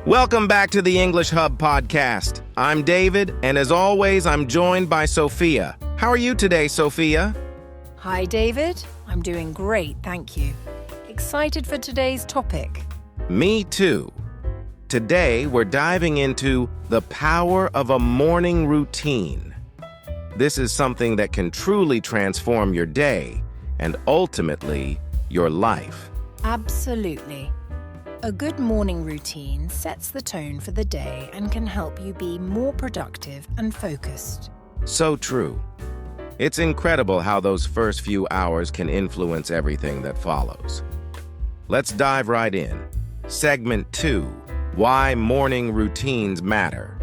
Welcome back to the English Hub podcast. I'm David, and as always, I'm joined by Sophia. How are you today, Sophia? Hi, David. I'm doing great, thank you. Excited for today's topic. Me too. Today, we're diving into the power of a morning routine. This is something that can truly transform your day and ultimately your life. Absolutely. A good morning routine sets the tone for the day and can help you be more productive and focused. So true. It's incredible how those first few hours can influence everything that follows. Let's dive right in. Segment 2, Why Morning Routines Matter.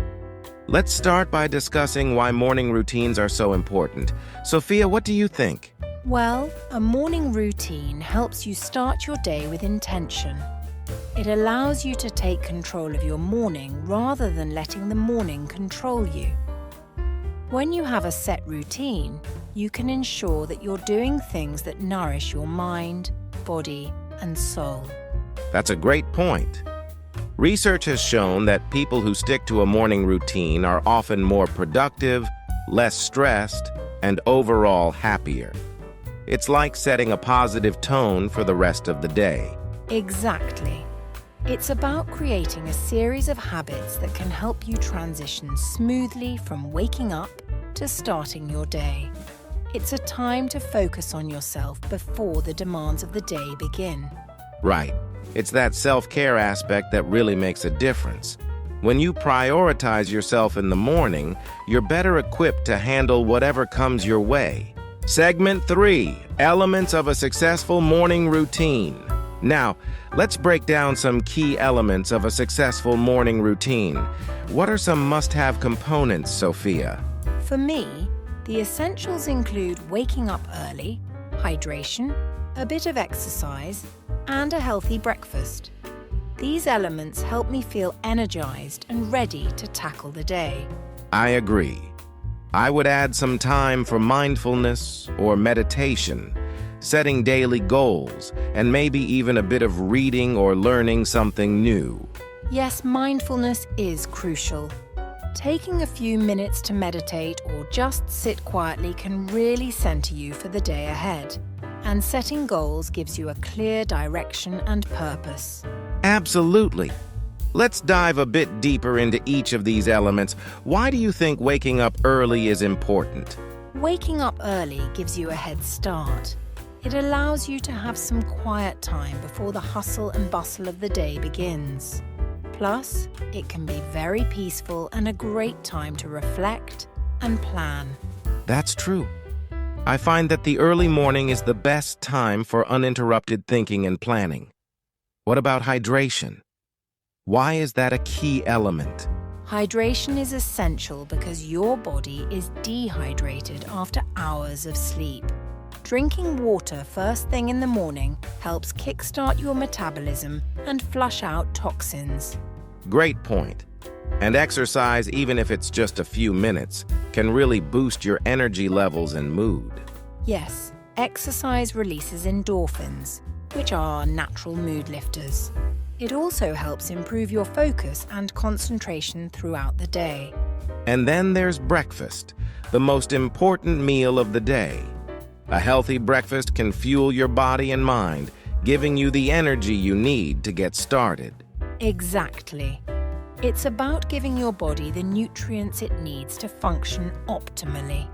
Let's start by discussing why morning routines are so important. Sophia, what do you think? Well, a morning routine helps you start your day with intention. It allows you to take control of your morning rather than letting the morning control you. When you have a set routine, you can ensure that you're doing things that nourish your mind, body, and soul. That's a great point. Research has shown that people who stick to a morning routine are often more productive, less stressed, and overall happier. It's like setting a positive tone for the rest of the day. Exactly. It's about creating a series of habits that can help you transition smoothly from waking up to starting your day. It's a time to focus on yourself before the demands of the day begin. Right. It's that self-care aspect that really makes a difference. When you prioritize yourself in the morning, you're better equipped to handle whatever comes your way. Segment 3, Elements of a Successful Morning Routine. Now, let's break down some key elements of a successful morning routine. What are some must-have components, Sophia? For me, the essentials include waking up early, hydration, a bit of exercise, and a healthy breakfast. These elements help me feel energized and ready to tackle the day. I agree. I would add some time for mindfulness or meditation, setting daily goals, and maybe even a bit of reading or learning something new. Yes, mindfulness is crucial. Taking a few minutes to meditate or just sit quietly can really center you for the day ahead. And setting goals gives you a clear direction and purpose. Absolutely. Let's dive a bit deeper into each of these elements. Why do you think waking up early is important? Waking up early gives you a head start. It allows you to have some quiet time before the hustle and bustle of the day begins. Plus, it can be very peaceful and a great time to reflect and plan. That's true. I find that the early morning is the best time for uninterrupted thinking and planning. What about hydration? Why is that a key element? Hydration is essential because your body is dehydrated after hours of sleep. Drinking water first thing in the morning helps kickstart your metabolism and flush out toxins. Great point. And exercise, even if it's just a few minutes, can really boost your energy levels and mood. Yes, exercise releases endorphins, which are natural mood lifters. It also helps improve your focus and concentration throughout the day. And then there's breakfast, the most important meal of the day. A healthy breakfast can fuel your body and mind, giving you the energy you need to get started. Exactly. It's about giving your body the nutrients it needs to function optimally.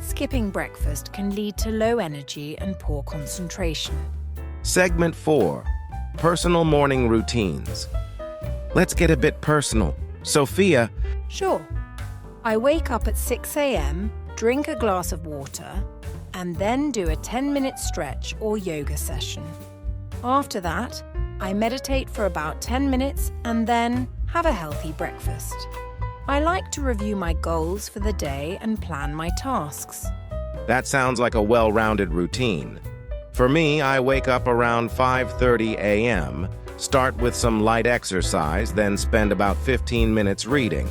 Skipping breakfast can lead to low energy and poor concentration. Segment 4, Personal Morning Routines. Let's get a bit personal. Sophia. Sure. I wake up at 6 a.m., drink a glass of water, and then do a 10-minute stretch or yoga session. After that, I meditate for about 10 minutes and then have a healthy breakfast. I like to review my goals for the day and plan my tasks. That sounds like a well-rounded routine. For me, I wake up around 5:30 a.m., start with some light exercise, then spend about 15 minutes reading.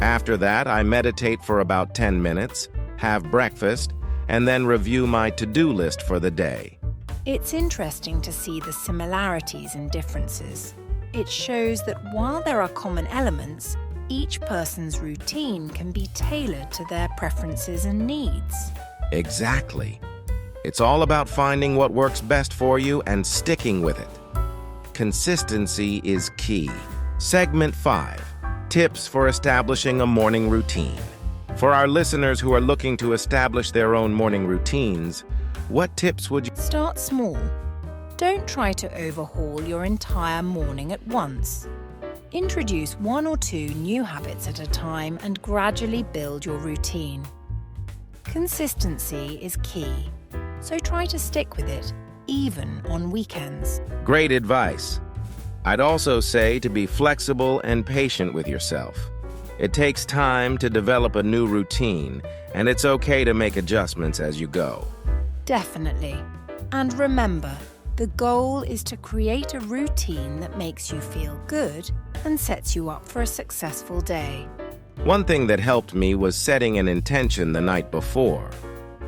After that, I meditate for about 10 minutes, have breakfast, and then review my to-do list for the day. It's interesting to see the similarities and differences. It shows that while there are common elements, each person's routine can be tailored to their preferences and needs. Exactly. It's all about finding what works best for you and sticking with it. Consistency is key. Segment 5. Tips for establishing a morning routine. For our listeners who are looking to establish their own morning routines, what tips would you... Start small. Don't try to overhaul your entire morning at once. Introduce 1 or 2 new habits at a time and gradually build your routine. Consistency is key, so try to stick with it, even on weekends. Great advice. I'd also say to be flexible and patient with yourself. It takes time to develop a new routine, and it's okay to make adjustments as you go. Definitely. And remember, the goal is to create a routine that makes you feel good and sets you up for a successful day. One thing that helped me was setting an intention the night before.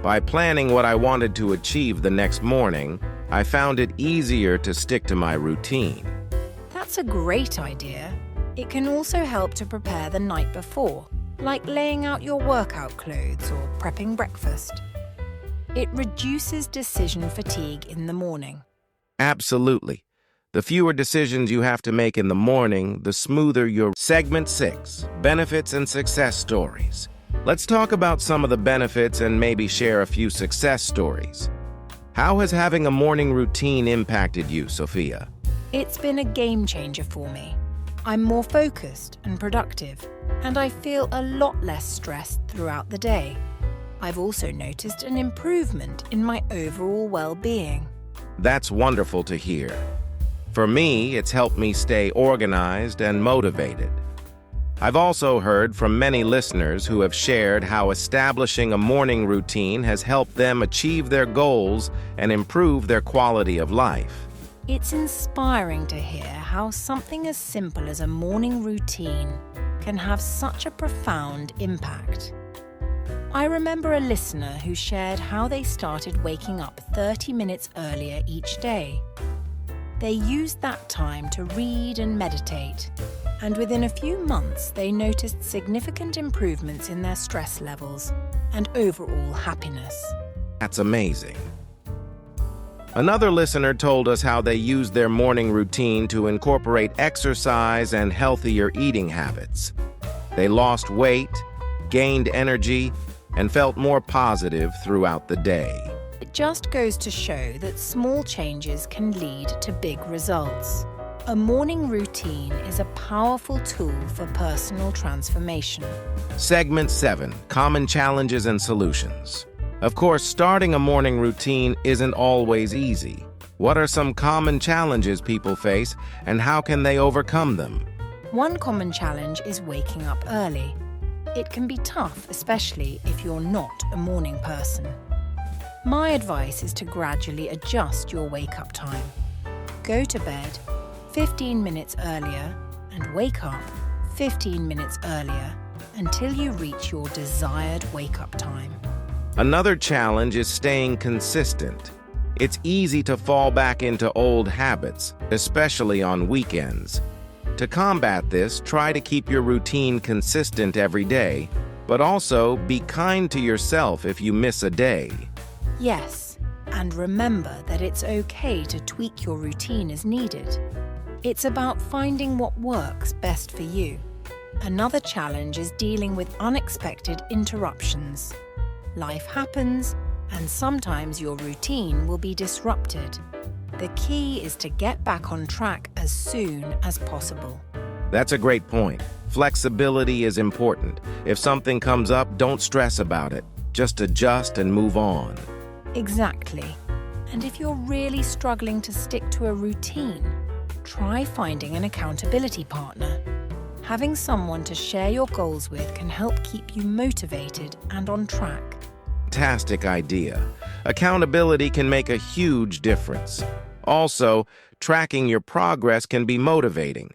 By planning what I wanted to achieve the next morning, I found it easier to stick to my routine. That's a great idea. It can also help to prepare the night before, like laying out your workout clothes or prepping breakfast. It reduces decision fatigue in the morning. Absolutely. The fewer decisions you have to make in the morning, the smoother your... Segment 6. Benefits and success stories. Let's talk about some of the benefits and maybe share a few success stories. How has having a morning routine impacted you, Sophia? It's been a game changer for me. I'm more focused and productive, and I feel a lot less stressed throughout the day. I've also noticed an improvement in my overall well-being. That's wonderful to hear. For me, it's helped me stay organized and motivated. I've also heard from many listeners who have shared how establishing a morning routine has helped them achieve their goals and improve their quality of life. It's inspiring to hear how something as simple as a morning routine can have such a profound impact. I remember a listener who shared how they started waking up 30 minutes earlier each day. They used that time to read and meditate, and within a few months they noticed significant improvements in their stress levels and overall happiness. That's amazing. Another listener told us how they used their morning routine to incorporate exercise and healthier eating habits. They lost weight, gained energy, and felt more positive throughout the day. It just goes to show that small changes can lead to big results. A morning routine is a powerful tool for personal transformation. Segment 7. Common challenges and solutions. Of course, starting a morning routine isn't always easy. What are some common challenges people face, and how can they overcome them? One common challenge is waking up early. It can be tough, especially if you're not a morning person. My advice is to gradually adjust your wake-up time. Go to bed 15 minutes earlier and wake up 15 minutes earlier until you reach your desired wake-up time. Another challenge is staying consistent. It's easy to fall back into old habits, especially on weekends. To combat this, try to keep your routine consistent every day, but also be kind to yourself if you miss a day. Yes, and remember that it's okay to tweak your routine as needed. It's about finding what works best for you. Another challenge is dealing with unexpected interruptions. Life happens, and sometimes your routine will be disrupted. The key is to get back on track as soon as possible. That's a great point. Flexibility is important. If something comes up, don't stress about it. Just adjust and move on. Exactly. And if you're really struggling to stick to a routine, try finding an accountability partner. Having someone to share your goals with can help keep you motivated and on track. Fantastic idea. Accountability can make a huge difference. Also, tracking your progress can be motivating.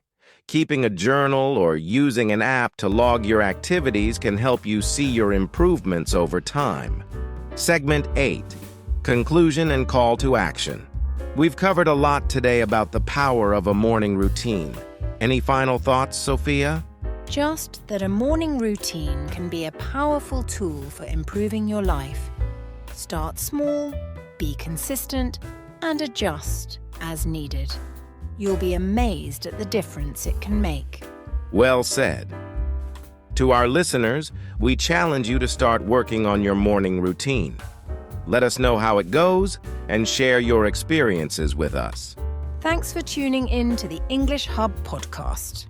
Keeping a journal or using an app to log your activities can help you see your improvements over time. Segment 8. Conclusion and call to action. We've covered a lot today about the power of a morning routine. Any final thoughts, Sophia? Just that a morning routine can be a powerful tool for improving your life. Start small, be consistent, and adjust as needed. You'll be amazed at the difference it can make. Well said. To our listeners, we challenge you to start working on your morning routine. Let us know how it goes and share your experiences with us. Thanks for tuning in to the English Hub podcast.